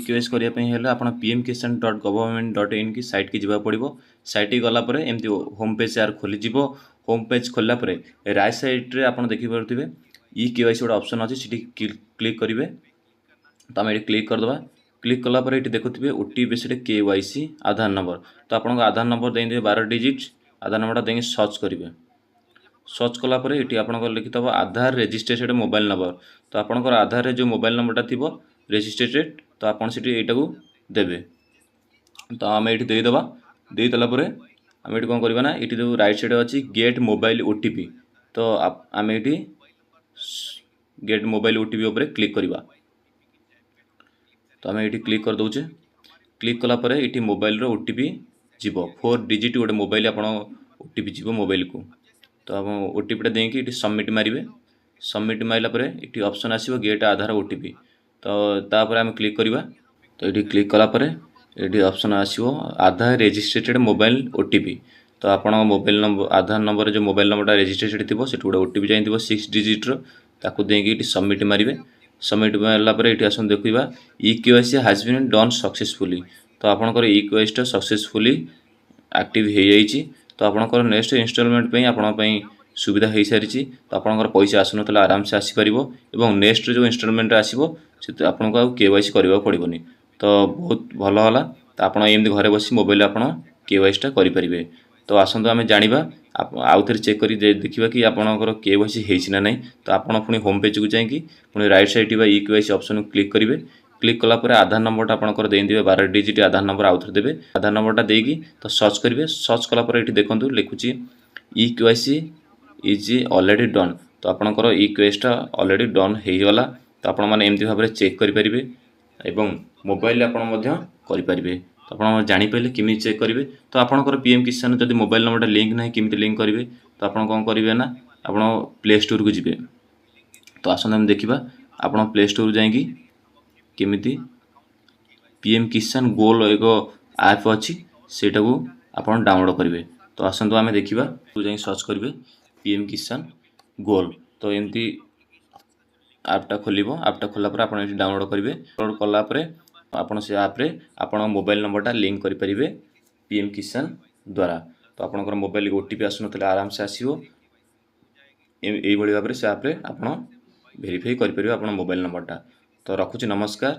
KYC करने हेल्ले आप pmkisan.government.in की साइट की जावाक पड़ो। साइट की गलापर एमती होम पेज यार खोलीज। होम पेज खोलला राइट साइड रे आप देखिपे ई केवाईसी गोटे ऑप्शन अच्छी से क्लिक करेंगे। तो आम ये क्लिक करदे। क्लिक कलापर ये देखुए ओटीपी से केवाईसी आधार नंबर। तो आप आधार नंबर देंगे 12 डिजिट आधार नंबर देंगे सर्च करेंगे। सर्च कलापर ये आप लिखि थो आधार रेजिस्ट्रेटेड मोबाइल नंबर। तो आपंकर आधार रे जो मोबाइल नंबरटा थी रेजिस्ट्रेटेड तो आपड़ से यू देवे। तो आम ये देदेबा देदेलापर आम ये कौन करवा ना ये जो राइट साइड अच्छी गेट मोबाइल ओटीपी। तो आम ये गेट मोबाइल ओटीपी उपर क्लिक करवा। तो आम ये क्लिक कर दौचे। क्लिक कलापर ये मोबाइल ओटीपी जीव 4 डिजिट गोटे मोबाइल आप ओटीपी जीव मोबाइल को। तो आप ओटीपीटा देंगे सबमिट मारे। सबमिट मारापर ये ऑप्शन आसो गेट आधार ओटीपी। तो तापर आम क्लिक करवा। तो ये क्लिक कलापर ये ऑप्शन आसो आधार रेजिस्ट्रेटेड मोबाइल ओटीपी। तो आप मोबाइल नंबर आधार नंबर जो मोबाइल नंबरटा रेजिस्ट्रेटेड थी से गोटे ओटीपी चाहिए 6 डिजिट्र ताकू देंगे सबमिट मारे। सबमिट मारापर ये आस देखा e KYC has been done successfully. तो आपंकर ई केवाईसी सक्सेसफुली एक्टिव हो जाइए। तो आपंकर नेक्स्ट इनस्टॉलमेंट आप सुविधा हो सारी। तो आपंकर पैसा आसुन आराम से आसीपर और नेक्स्ट जो इनस्टॉलमेंट आसो आपको केवाईसी करने पड़ोनी। तो बहुत भल है। तो आप घरे बस मोबाइल आप केवाईसीटा करेंगे। तो आसतु आम जाना आउ थे चेक कर देखा कि आपंकर केवाईसी होना ना। तो आप पुणी होम पेज को जाकि पुणी right side e KYC option को क्लिक करेंगे। क्लिक कलापर आधार नंबरटा आपंकर देंगे 12 डिजिट आधार नंबर आउ थे देवे। आधार नंबरटा देगी तो सर्च करेंगे। सर्च कलापर ये देखो लिखुची e KYC is already done. तो आपंकर ई केवाईसीटा ऑलरेडी डन हो गला। तो आपण मैंने एमती भाव में चेक करेंगे एवं मोबाइल आपरेंगे। तो आप जापारे किमी चेक करेंगे। तो आपंकर पीएम किसान जब मोबाइल नंबरटा लिंक ना किमी लिंक करेंगे। तो आप कौन करेंगे ना आप प्ले स्टोर को जी। तो आसत आम देखा आप प्ले स्टोर जाकि केमिति पीएम किसान गोल एक ऐप अच्छी सेटा को आप डाउनलोड करेंगे। तो आसतु आम देखा तो जा सर्च करेंगे पीएम किसान गोल। तो एमती ऐपटा खोल ऐपटा खोलापर आप डाउनलोड करेंगे। डाउनलोड कलापर आप से आप्रे आप मोबाइल नंबरटा लिंक करेंगे पीएम किसान द्वारा। तो आपंकर मोबाइल ओटीपी आसुन आराम से आसो यही भाव से आप्रे आप भेरीफाई करेंगे आप मोबाइल नंबरटा। तो रखुची नमस्कार।